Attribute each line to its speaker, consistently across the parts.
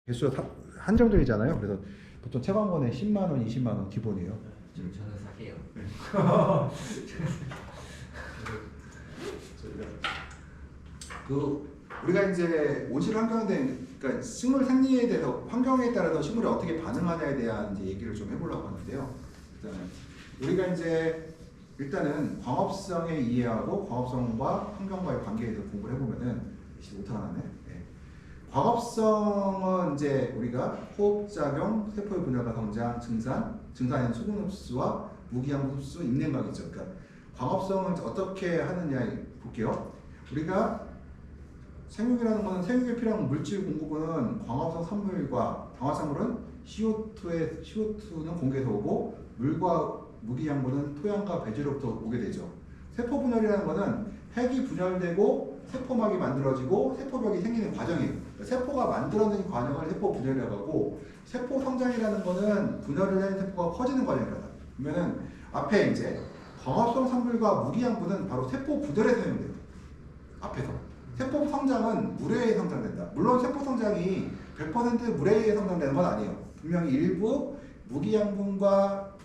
Speaker 1: 개수가 한정적이잖아요. 그래서 보통 채광권에 10만 원, 20만 원 기본이에요.
Speaker 2: 저는 사게요.
Speaker 3: 우리가 이제 온실 환경에 그러니까 식물 생리에 대해서 환경에 따라서 식물이 어떻게 반응하냐에 대한 이제 얘기를 좀 해보려고 하는데요. 일단은 우리가 이제 일단은 광합성에 이해하고 광합성과 환경과의 관계에 대해서 공부를 해보면은 오타가 나네. 네. 광합성은 이제 우리가 호흡작용, 세포의 분열과 성장, 증산에는 수분 흡수와 무기양분 흡수, 입냄각이죠. 그러니까 광합성을 어떻게 하느냐 볼게요. 우리가 생육이라는 것은 생육에 필요한 물질 공급은 광합성 산물과 광합산물은 CO2는 공기에서 오고 물과 무기양분은 토양과 배지로부터 오게 되죠. 세포 분열이라는 것은 핵이 분열되고 세포막이 만들어지고 세포벽이 생기는 과정이에요. 세포가 만들어내는 과정을 세포 분열이라고 하고 세포 성장이라는 것은 분열을 한 세포가 커지는 과정이라다. 그러면은 앞에 이제 광합성 산물과 무기양분은 바로 세포 분열에 사용돼요. 앞에서. 세포 성장은 물에 의해 성장된다. 물론 세포 성장이 100% 물에 의해 성장되는 건 아니에요. 분명히 일부 무기양분과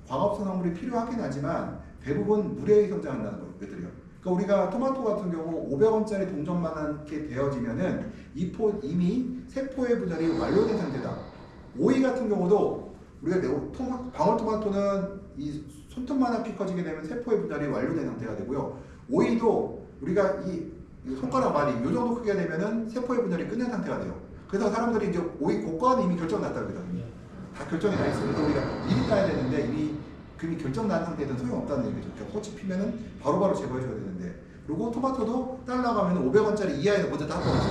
Speaker 3: 광합성 산물이 필요하긴 하지만 대부분 물에 의해 성장한다는 것들이요. 그러니까 우리가 토마토 같은 경우 500원짜리 동전만하게 되어지면은 이미 세포의 분열이 완료된 상태다. 오이 같은 경우도 우리가 방울토마토는 이 손톱만하게 커지게 되면 세포의 분열이 완료된 상태가 되고요. 오이도 우리가 이 손가락 말이 이 정도 크게 되면은 세포의 분열이 끝난 상태가 돼요. 그래서 사람들이 이제 오이 고가는 이미 결정 났다 그러거든요. 다 결정이 나 있어요. 그래서 우리가 미리 따야 되는데 이미 결정 난 상태에는 소용없다는 얘기죠. 그러니까 꽃이 피면은 바로바로 제거해줘야 되는데, 그리고 토마토도 딸라가면 500원짜리 이하에서 먼저 따버리죠.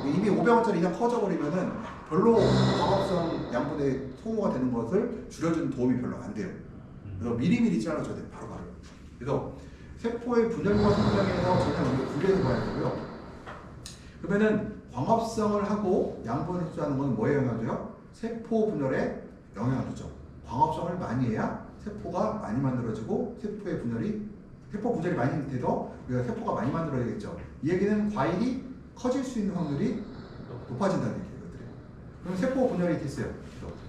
Speaker 3: 이미 500원짜리 이상 커져버리면은 별로 광합성 양분의 소모가 되는 것을 줄여주는 도움이 별로 안 돼요. 그래서 미리미리 잘라줘야 돼요. 바로바로. 그래서 세포의 분열과 성장에서 전혀 우리가 분리해서 봐야 되고요. 그러면은 광합성을 하고 양분을 흡수하는 건 뭐에 영향을 줘요? 세포 분열에 영향을 주죠. 광합성을 많이 해야 세포가 많이 만들어지고 세포 분열이 많이 돼서 우리가 세포가 많이 만들어지겠죠. 이 얘기는 과일이 커질 수 있는 확률이 높아진다는 얘기거든요. 그럼 세포 분열이 됐어요.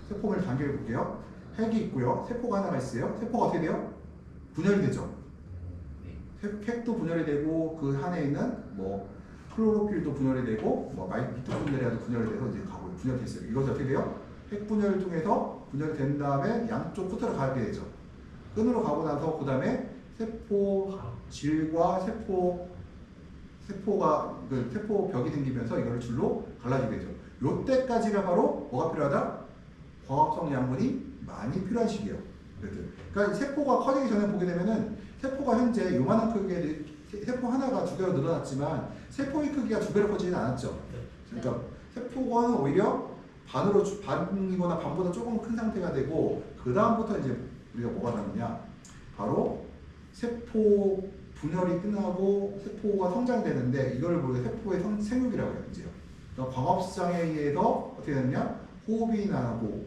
Speaker 3: 세포 분열 단계를 볼게요. 핵이 있고요. 세포가 하나가 있어요. 세포가 어떻게 돼요? 분열이 되죠. 핵도 분열이 되고 그 안에 있는 뭐 클로로필도 분열이 되고 뭐 미토콘드리아도 분열이 돼서 이제 가고 분열됐어요. 이것이 어떻게 돼요? 핵 분열을 통해서 분열이 된 다음에 양쪽 끝으로 가게 되죠. 끈으로 가고 나서 그 다음에 세포 질과 세포 벽이 생기면서 이거를 줄로 갈라지게 되죠. 요때까지가 바로 뭐가 필요하다? 광합성 양분이 많이 필요한 시기예요. 그러니까 세포가 커지기 전에 보게 되면은 세포가 현재 요만한 크기의 세포 하나가 2배로 늘어났지만 세포의 크기가 2배로 커지진 않았죠. 그러니까 세포는 오히려 반이거나 반보다 조금 큰 상태가 되고 그 다음부터 이제 우리가 뭐가 나느냐, 바로 세포 분열이 끝나고 세포가 성장되는데 이걸 우리가 세포의 생육이라고 해요. 이제요. 그러니까 광합성에 의해서 어떻게 되느냐, 호흡이 나고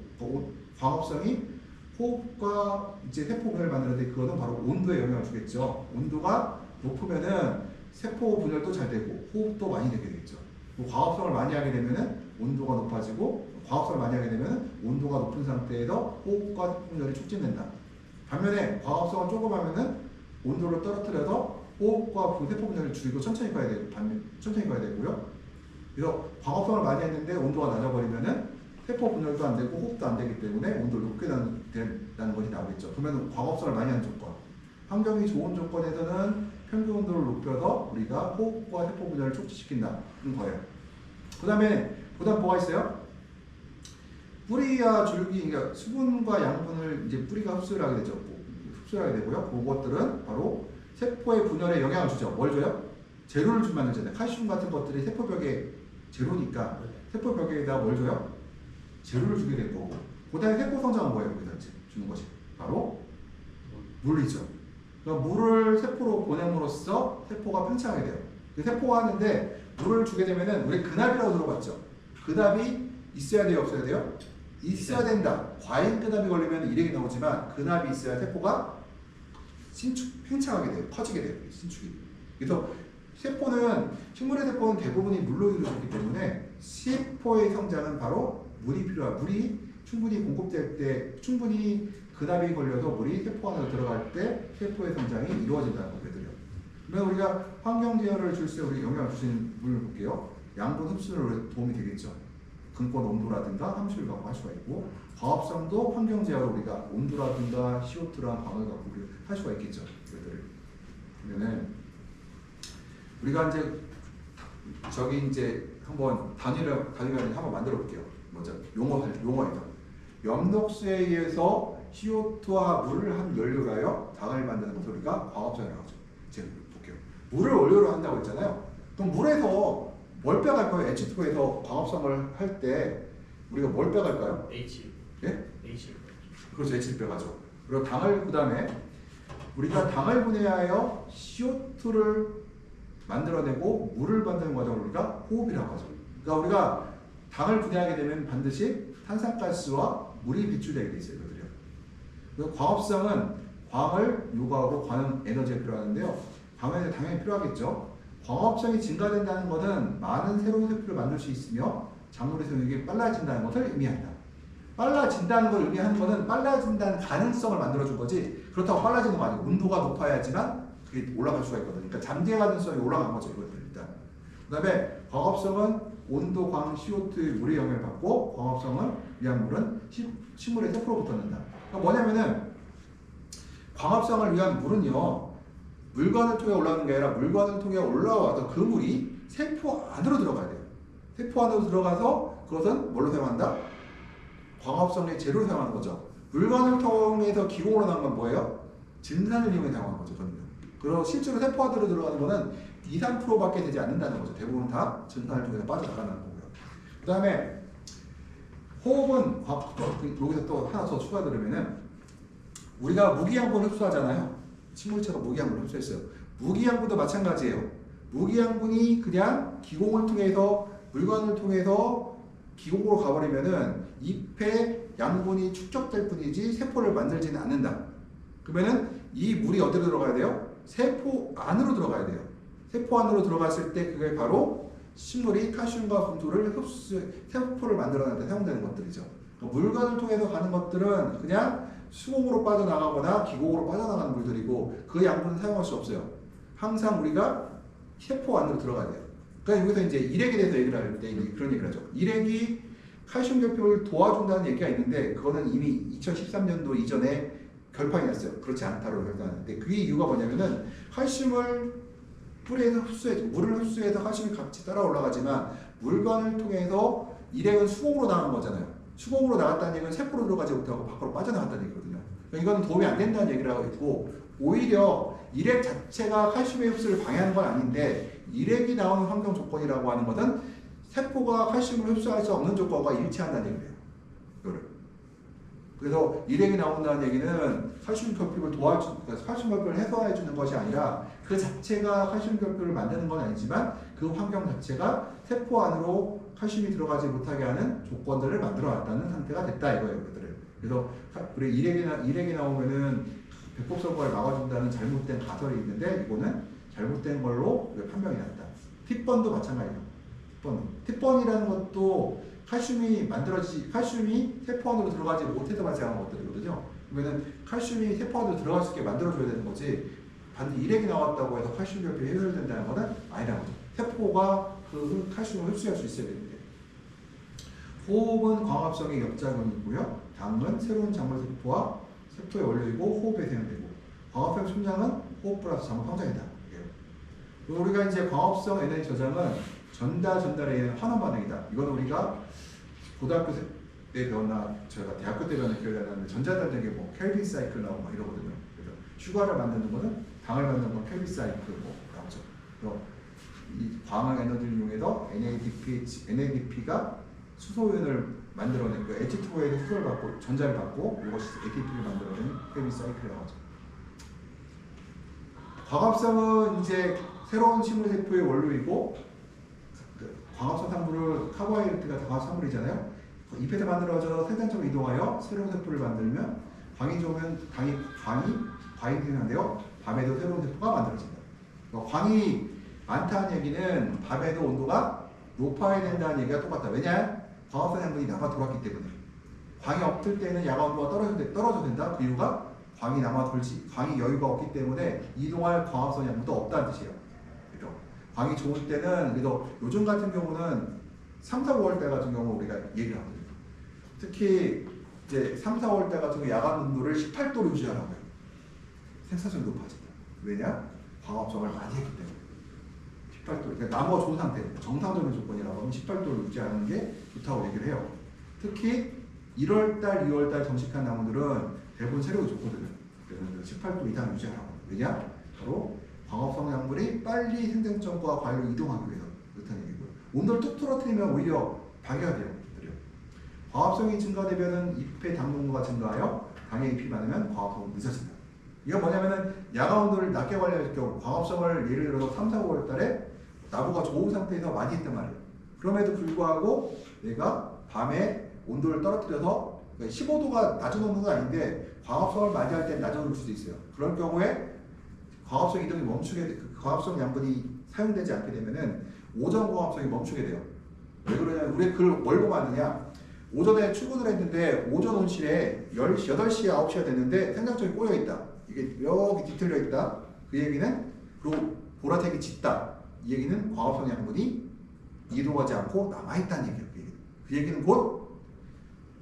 Speaker 3: 광합성이 호흡과 이제 세포 분열을 만드는데 그거는 바로 온도에 영향을 주겠죠. 온도가 높으면은 세포 분열도 잘 되고 호흡도 많이 되게 되겠죠. 광합성을 많이 하게 되면은 온도가 높아지고 광합성을 많이 하게 되면은 온도가 높은 상태에서 호흡과 세포 분열이 촉진된다. 반면에 광합성을 조금 하면은 온도를 떨어뜨려서 호흡과 세포 분열을 줄이고 천천히 가야 되고요. 그래서 광합성을 많이 했는데 온도가 낮아버리면은 세포 분열도 안 되고 호흡도 안 되기 때문에 온도를 높게 된다는 것이 나오겠죠. 그러면 광합성을 많이 하는 조건, 환경이 좋은 조건에서는 평균 온도를 높여서 우리가 호흡과 세포 분열을 촉진시킨다는 거예요. 그 다음에 뭐가 있어요? 뿌리와 줄기, 그러니까 수분과 양분을 이제 뿌리가 흡수를 하게 되죠. 흡수하게 되고요. 그것들은 바로 세포의 분열에 영향을 주죠. 뭘 줘요? 재료를 주면 만들잖아요. 칼슘 같은 것들이 세포벽에 재료니까 세포벽에다 뭘 줘요? 재료를 주게 될 거고, 그 다음에 세포 성장은 뭐예요? 여기다 주는 것이 바로 물이죠. 그러니까 물을 세포로 보냄으로써 세포가 팽창하게 돼요. 세포가 하는데 물을 주게 되면은 우리 근압이라고 들어봤죠. 근압이 있어야 돼요, 없어야 돼요? 있어야 된다. 과잉 근압이 걸리면 이력이 나오지만 근압이 있어야 세포가 팽창하게 돼요. 커지게 돼요. 신축이. 그래서 식물의 세포는 대부분이 물로 이루어졌기 때문에 세포의 성장은 바로 물이 필요한 물이 충분히 공급될 때 충분히 근압이 걸려도 물이 세포 안으로 들어갈 때 세포의 성장이 이루어진다는 거거든요. 그러면 우리가 환경 제어를 줄 때 우리 영향을 주시는 물을 볼게요. 양분 흡수를 도움이 되겠죠. 근권 온도라든가 함수를 갖고 할 수가 있고 과합성도 환경 제어로 우리가 온도라든가 CO2랑 광을 갖고 할 수가 있겠죠. 그러면은 우리가 이제 저기 이제 한번 단위를 한번 만들어 볼게요. 먼저 용어에서 엽록수에 의해서 CO2와 물을 한 연료로 하여 당을 만드는 것을 우리가 광합성이라고 하죠. 지금 볼게요. 물을 원료로 한다고 했잖아요. 그럼 물에서 뭘 빼갈 거예요? H2에서 광합성을 할 때 우리가 뭘 빼갈까요?
Speaker 2: H.
Speaker 3: 예?
Speaker 2: H.
Speaker 3: 그렇죠. H를 빼가죠. 그리고 당을 그 다음에 우리가 당을 분해하여 CO2를 만들어내고 물을 만드는 과정을 우리가 호흡이라고 하죠. 그러니까 우리가 당을 분해하게 되면 반드시 탄산가스와 물이 배출되게 돼 있어요. 그리고 광합성은 광을 요구하고 광은 에너지가 필요하는데요. 광은 당연히 필요하겠죠. 광합성이 증가된다는 것은 많은 새로운 세포를 만들 수 있으며 작물의 생육이 빨라진다는 것을 의미한다. 빨라진다는 걸 의미하는 것은 빨라진다는 가능성을 만들어준 거지 그렇다고 빨라지는 거 아니고 온도가 높아야지만 그게 올라갈 수가 있거든요. 그러니까 잠재 가능성이 올라간 거죠. 이거는 일단. 그 다음에 광합성은 온도, 광, CO2, 물의 영향을 받고 광합성을 위한 물은 식물의 세포로부터 얻는다. 그러니까 뭐냐면은 광합성을 위한 물은요 물관을 통해 올라오는 게 아니라 물관을 통해 올라와서 그 물이 세포 안으로 들어가야 돼요. 세포 안으로 들어가서 그것은 뭘로 사용한다? 광합성의 재료로 사용하는 거죠. 물관을 통해서 기공으로 나온 건 뭐예요? 증산을 이용해 사용하는 거죠. 그리고 실제로 세포 안으로 들어가는 거는 2, 3%밖에 되지 않는다는 거죠. 대부분 다 증산을 통해서 빠져나가는 거고요. 그 다음에 호흡은 여기서 또 하나 더 추가 들으면은 우리가 무기양분 흡수하잖아요. 식물체가 무기양분 흡수했어요. 무기양분도 마찬가지예요. 무기양분이 그냥 기공을 통해서 물관을 통해서 기공으로 가버리면은 잎에 양분이 축적될 뿐이지 세포를 만들지는 않는다. 그러면은 이 물이 어디로 들어가야 돼요? 세포 안으로 들어가야 돼요. 세포 안으로 들어갔을 때 그게 바로 식물이 칼슘과 금소를 세포를 만들어낼 때 사용되는 것들이죠. 그러니까 물관을 통해서 가는 것들은 그냥 수공으로 빠져나가거나 기공으로 빠져나가는 물들이고 그 양분은 사용할 수 없어요. 항상 우리가 세포 안으로 들어가야 돼요. 그러니까 여기서 이제 일액에 대해서 얘기를 할 때 그런 얘기를 하죠. 일액이 칼슘 결핍을 도와준다는 얘기가 있는데 그거는 이미 2013년도 이전에 결판이 났어요. 그렇지 않다고 결단하는데 그게 이유가 뭐냐면은 칼슘을 뿌리에서 흡수해서 물을 흡수해서 칼슘이 같이 따라 올라가지만 물관을 통해서 일액은 수공으로 나가는 거잖아요. 수공으로 나갔다는 얘기는 세포로 들어가지 못하고 밖으로 빠져나갔다는 얘기거든요. 그러니까 이거는 도움이 안 된다는 얘기를 하고 있고 오히려 일액 자체가 칼슘의 흡수를 방해하는 건 아닌데 일액이 나오는 환경 조건이라고 하는 것은 세포가 칼슘을 흡수할 수 없는 조건과 일치한다는 얘기예요. 그래서 일액이 나온다는 얘기는 칼슘 결핍을 칼슘 결핍을 해소해 주는 것이 아니라 그 자체가 칼슘 결핍을 만드는 건 아니지만 그 환경 자체가 세포 안으로 칼슘이 들어가지 못하게 하는 조건들을 만들어 놨다는 상태가 됐다 이거예요. 그래서 우리 일액이 나오면은 배꼽설과를 막아준다는 잘못된 가설이 있는데 이거는 잘못된 걸로 판명이 났다. 팁번도 마찬가지예요. 팁번이라는 것도 칼슘이 세포 안으로 들어가지 못해서 발생하는 것들이거든요. 그러면은 칼슘이 세포 안으로 들어갈 수 있게 만들어줘야 되는 거지 반드시 일액이 나왔다고 해서 칼슘 결핍이 해결된다는 것은 아니라는 거죠. 세포가 그 칼슘을 흡수할 수 있어야 되는데 호흡은 광합성의 역작용이고요. 당은 새로운 작물 세포와 세포의 원료이고 호흡에 사용되고 광합성 첨량은 호흡 플러스 작물 성장이다. 우리가 이제 광합성 에너지 저장은 전달에 의한 환원 반응이다. 이건 우리가 고등학교 때 배웠나 제가 대학교 때 배웠나 기억이 안 나는데 전자단력에 뭐 켈빈 사이클 나오고 막 이러거든요. 그래서 슈가를 만드는 거는 당을 만드는 건 켈빈 사이클 뭐 나오죠. 그래서 이 광학 에너지를 이용해서 NADP가 수소연을 만들어낸 그 H2O에서 수소를 받고 전자를 받고 이것이 ATP를 만들어낸 켈빈 사이클이라고 하죠. 광합성은 이제 새로운 식물 세포의 원료이고 광합성 산물을 카보하이드레이트가 광합산물이잖아요. 잎에서 만들어져 생산적으로 이동하여 새로운 세포를 만들면 광이 좋으면 광이 생산되어 밤에도 새로운 세포가 만들어진다. 광이 많다는 얘기는 밤에도 온도가 높아야 된다는 얘기가 똑같다. 왜냐? 광합성 양분이 남아 돌았기 때문에. 광이 없을 때는 야가 온도가 떨어져도 된다. 그 이유가 광이 광이 여유가 없기 때문에 이동할 광합성 양분도 없다는 뜻이에요. 그죠? 광이 좋을 때는, 그래도 요즘 같은 경우는 3, 4, 5월 달 같은 경우 우리가 얘기를 하거든요. 특히 이제 3, 4, 5월 달 같은 경우 야간 온도를 18도로 유지하라고요. 생산성이 높아진다. 왜냐? 광합성을 많이 했기 때문에. 18도, 그러니까 나무가 좋은 상태, 정상적인 조건이라고 하면 18도를 유지하는 게 좋다고 얘기를 해요. 특히 1월달, 2월달 정식한 나무들은 대부분 세력이 좋거든요. 그래서 18도 이상 유지하라고. 왜냐? 바로 광합성 약물이 빨리 생장점과 과일로 이동하기 위해서 그렇다는 얘기고요. 온도를 뚝 떨어뜨리면 오히려 방해가 돼요. 광합성이 증가되면 잎의 당 농도가 증가하여 당의 잎이 많으면 광합성은 늦어진다. 이건 뭐냐면은 야간 온도를 낮게 관리할 경우 광합성을 예를 들어서 3, 4, 5월 달에 나무가 좋은 상태에서 많이 했단 말이에요. 그럼에도 불구하고 내가 밤에 온도를 떨어뜨려서 15도가 낮은 온도가 아닌데 광합성을 많이 할 때 낮은 온도일 수도 있어요. 그럴 경우에 광합성 이동이 광합성 양분이 사용되지 않게 되면은 오전 광합성이 멈추게 돼요. 왜 그러냐면 우리 그걸 뭘 보면 아느냐? 오전에 출근을 했는데 오전 온실에 8시, 9시가 됐는데 생장점이 꼬여있다. 이게 여기 뒤틀려 있다. 그 얘기는 그리고 보라색이 짙다. 이 얘기는 광합성 양분이 이동하지 않고 남아있다는 얘기예요. 그 얘기는 곧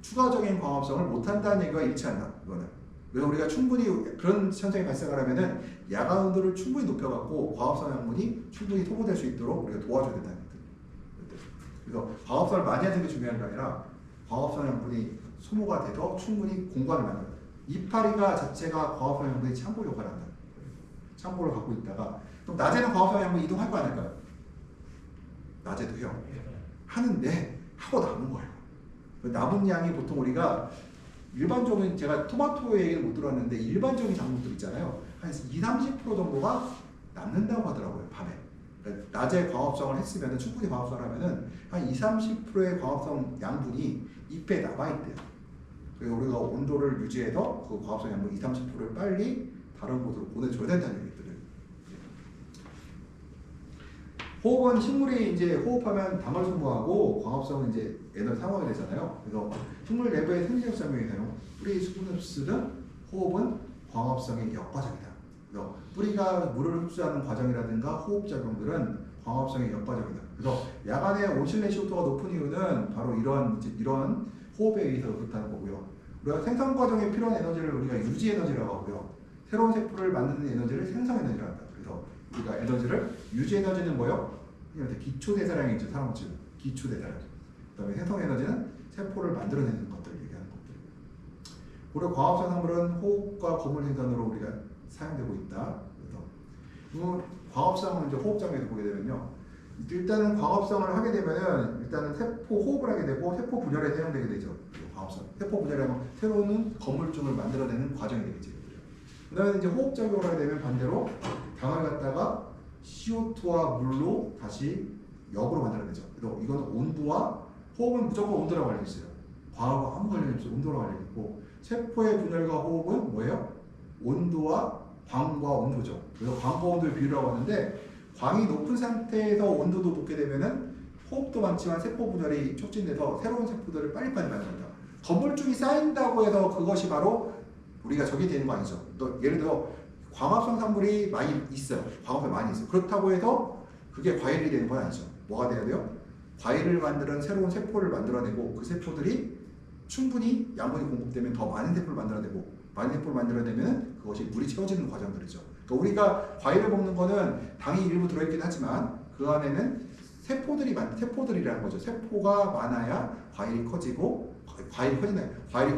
Speaker 3: 추가적인 광합성을 못한다는 얘기와 일치한다. 이거는. 그래서 우리가 충분히 그런 현상이 발생하려면은 야간 온도를 충분히 높여갖고 광합성 양분이 충분히 소모될 수 있도록 우리가 도와줘야 된다는 거예요. 그래서 광합성을 많이 하는 게 중요한 게 아니라 광합성 양분이 소모가 돼서 충분히 공간을 만들어요. 이파리가 자체가 광합성 양분이 참고 역할을 한다. 참고를 갖고 있다가 그럼 낮에는 광합성 양분이 이동할 거 아닐까요? 낮에도 해요. 하는데 하고 남은 거예요. 남은 양이 보통 우리가 일반적인 제가 토마토 얘기는 못 들었는데 일반적인 작물들 있잖아요. 한 20, 30% 정도가 남는다고 하더라고요. 밤에. 그러니까 낮에 광합성을 했으면 충분히 광합성을 하면은 한 20, 30%의 광합성 양분이 잎에 남아있대요. 그래서 우리가 온도를 유지해서 그 광합성 양분 20, 30%를 빨리 다른 곳으로 보내줘야 된다는 얘기들을. 호흡은 식물이 이제 호흡하면 당을 소모하고 광합성은 이제 에너지 상황이 되잖아요. 그래서 식물 내부의 생리적 작용이나요. 뿌리 수분흡수는 호흡은 광합성의 역과정이다. 그래서 뿌리가 물을 흡수하는 과정이라든가 호흡 작용들은 광합성의 역과정이다. 그래서 야간에 온실내 CO2가 높은 이유는 바로 이런 호흡에 의해서 그렇다는 거고요. 우리가 생성 과정에 필요한 에너지를 우리가 유지 에너지라고 하고요. 새로운 세포를 만드는 에너지를 생성 에너지라고 합니다. 그래서 우리가 에너지를 유지 에너지는 뭐요? 기초 대사량이 있죠. 사람 치고 기초 대사량. 그다음에 생성 에너지는 세포를 만들어내는 것들 얘기하는 것들. 그리고 광합성 산물은 호흡과 거물 생산으로 우리가 사용되고 있다. 그래서 광합성을 이제 호흡 장면에서 보게 되면요. 일단은 광합성을 하게 되면은 일단은 세포 호흡을 하게 되고 세포 분열에 사용되게 되죠. 광합성. 세포 분열하면 새로운 건물종을 만들어내는 과정이 되겠죠. 그다음에 이제 호흡 작용을 하게 되면 반대로 당을 갖다가 CO2와 물로 다시 역으로 만들어내죠. 그래서 이건 온도와 호흡은 무조건 온도랑 관련이 있어요. 과학과 아무 관련이 없어요. 온도랑 관련이 있고 세포의 분열과 호흡은 뭐예요? 온도와 광과 온도죠. 그래서 광과 온도의 비율이라고 하는데 광이 높은 상태에서 온도도 높게 되면은 호흡도 많지만 세포 분열이 촉진돼서 새로운 세포들을 빨리빨리 만든다. 건물중이 쌓인다고 해서 그것이 바로 우리가 적이 되는 거 아니죠. 또 예를 들어 광합성 산물이 많이 있어요. 광합성이 많이 있어요. 그렇다고 해서 그게 과일이 되는 건 아니죠. 뭐가 돼야 돼요? 과일을 만드는 새로운 세포를 만들어내고 그 세포들이 충분히 양분이 공급되면 더 많은 세포를 만들어내고 많은 세포를 만들어내면 그것이 물이 채워지는 과정들이죠. 그러니까 우리가 과일을 먹는 거는 당이 일부 들어있긴 하지만 그 안에는 세포들이라는 거죠. 세포가 많아야 과일이 커지고 과일이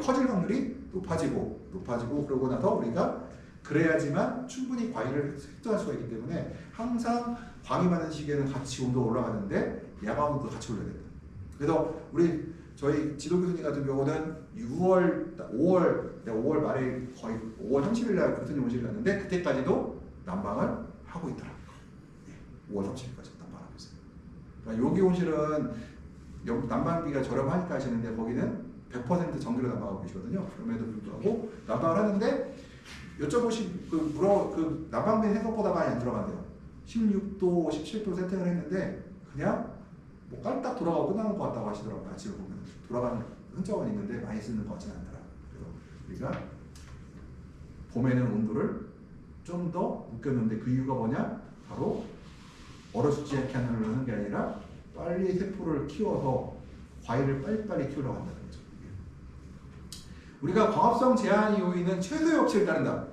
Speaker 3: 커질 확률이 높아지고 그러고 나서 우리가 그래야지만 충분히 과일을 획득할 수가 있기 때문에 항상 광이 많은 시기에는 같이 온도가 올라가는데 야간 온도도 같이 올려야 된다. 그래서 저희 지도 교수님 같은 경우는 5월 말에 거의 5월 30일 날 교수님 오실 갔는데 그때까지도 난방을 하고 있더라고요. 5월 30일까지 난방하고 있어요. 그러니까 여기 온실은 난방비가 저렴하니까 하시는데 거기는 100% 전기로 난방하고 계시거든요. 그럼에도 불구하고 난방을 하는데 여쭤보신 난방비는 생각보다 많이 안 들어간대요. 16도, 17도 세팅을 했는데 그냥 뭐 깔딱 돌아가고 끝나는 것 같다고 하시더라고요. 아침에 보면 돌아가는 흔적은 있는데 많이 쓰는 것 같지는 않더라. 그래서 우리가 봄에는 온도를 좀 더 높였는데 그 이유가 뭐냐? 바로 얼어 죽지 않게 하는 게 아니라 빨리 세포를 키워서 과일을 빨리빨리 키우려고 한다는 거죠. 우리가 광합성 제한 요인은 최소의 법칙을 따른다.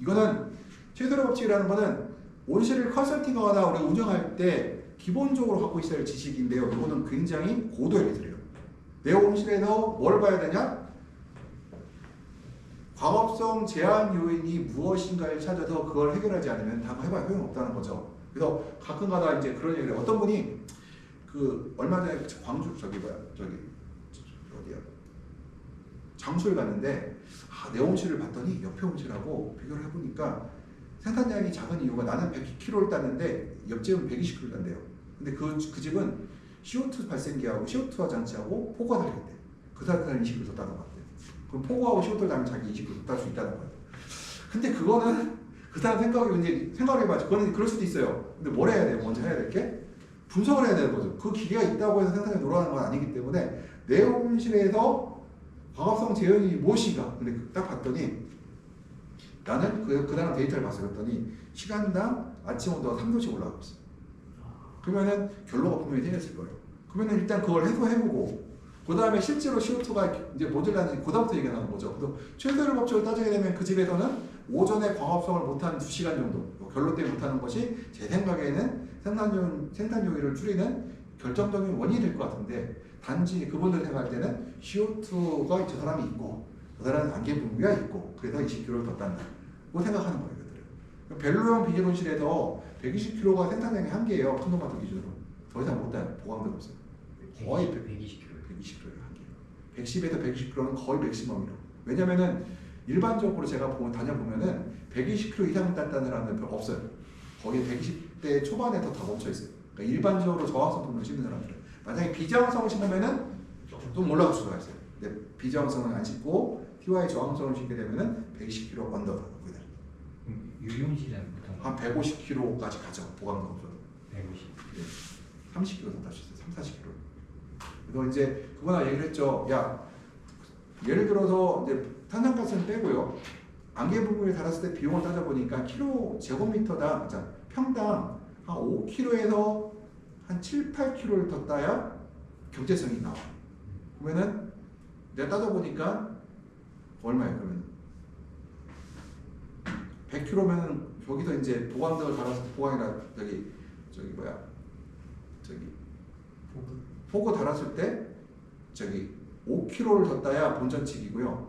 Speaker 3: 이거는 최소의 법칙이라는 거는 온실을 컨설팅하거나 우리 운영할 때 기본적으로 갖고 있어야 할 지식인데요. 이거는 굉장히 고도의 기술이에요. 내 온실에서 뭘 봐야 되냐? 광합성 제한 요인이 무엇인가를 찾아서 그걸 해결하지 않으면 다 해봐야 소용없다는 거죠. 그래서 가끔가다 이제 그런 얘기를 해요. 어떤 분이 그 얼마 전에 광주 저기 어디야 장소를 갔는데 내 온실을 봤더니 옆에 온실하고 비교를 해보니까 생산량이 작은 이유가 나는 100kg를 땄는데 옆집은 120kg를 딴대요. 근데 그 집은 CO2 발생기하고 CO2화 장치하고 포구가 달려있대. 그 사람은 20kg 더 따는 것 같아요. 그럼 포구하고 CO2를 달면 자기 20kg 더 딸 수 있다는 거예요. 근데 그거는 그 사람 생각을 해봐야지. 그거는 그럴 수도 있어요. 근데 뭘 해야 돼요? 먼저 해야 될 게 분석을 해야 되는 거죠. 그 기계가 있다고 해서 생산이 돌아가는 건 아니기 때문에 내 온실에서 광합성 제형이 무엇인가? 근데 딱 봤더니 나는 그 다음 데이터를 봤어요. 그랬더니 시간당 아침 온도가 3도씩 올라가고 있어요. 그러면은 결론가 분명히 생겼을 거예요. 그러면은 일단 그걸 해소해보고 그 다음에 실제로 CO2가 이제 모질라는지 그다음부터 얘기가 나는 거죠. 그래서 최소의 법칙을 따지게 되면 그 집에서는 오전에 광합성을 못한 2시간 정도 결론 때문에 못하는 것이 제 생각에는 생산 요일을 줄이는 결정적인 원인이 될 것 같은데 단지 그분들 생각할 때는 CO2가 저 사람이 있고 저 사람은 안개 분비가 있고 그래서 20kg를 더 딴다. 고 생각하는 거예요. 벨로용 비닐 온실에서 120kg가 생산량의 한계예요. 큰 토마토 기준으로. 더 이상 못 따요. 보강도 없어요. 거의 120kg예요. 한계. 110에서 120kg는 거의 맥시멈이라고. 왜냐면은 일반적으로 제가 다녀보면은 120kg 이상 딴다는 사람은 별로 없어요. 거의 120대 초반에서 다 멈춰 있어요. 그러니까 일반적으로 저항성 품을 심는 사람들은. 만약에 비저항성을 심으면은 좀 올라갈 수가 있어요. 근데 비저항성을 안 심고 TY 저항성을 심게 되면은 120kg 언더다.
Speaker 2: 유용실은 보통
Speaker 3: 한 150kg까지 가죠. 보강도 없어도.
Speaker 2: 150.
Speaker 3: 네. 30kg 탈 수 있어요. 30, 40kg. 그래서 이제 그거나 얘기를 했죠. 야, 예를 들어서 이제 탄산가스는 빼고요. 안개 부분을 달았을 때 비용을 따져보니까 킬로 제곱미터당, 평당 한 5kg에서 한 7, 8kg를 더 따야 경제성이 나와. 그러면은 내가 따져보니까 얼마예요? 그러면 100kg면은 여기서 이제 보강등을 달아서 보강이라 포구 달았을 때 5kg를 더 따야 본전칙이고요.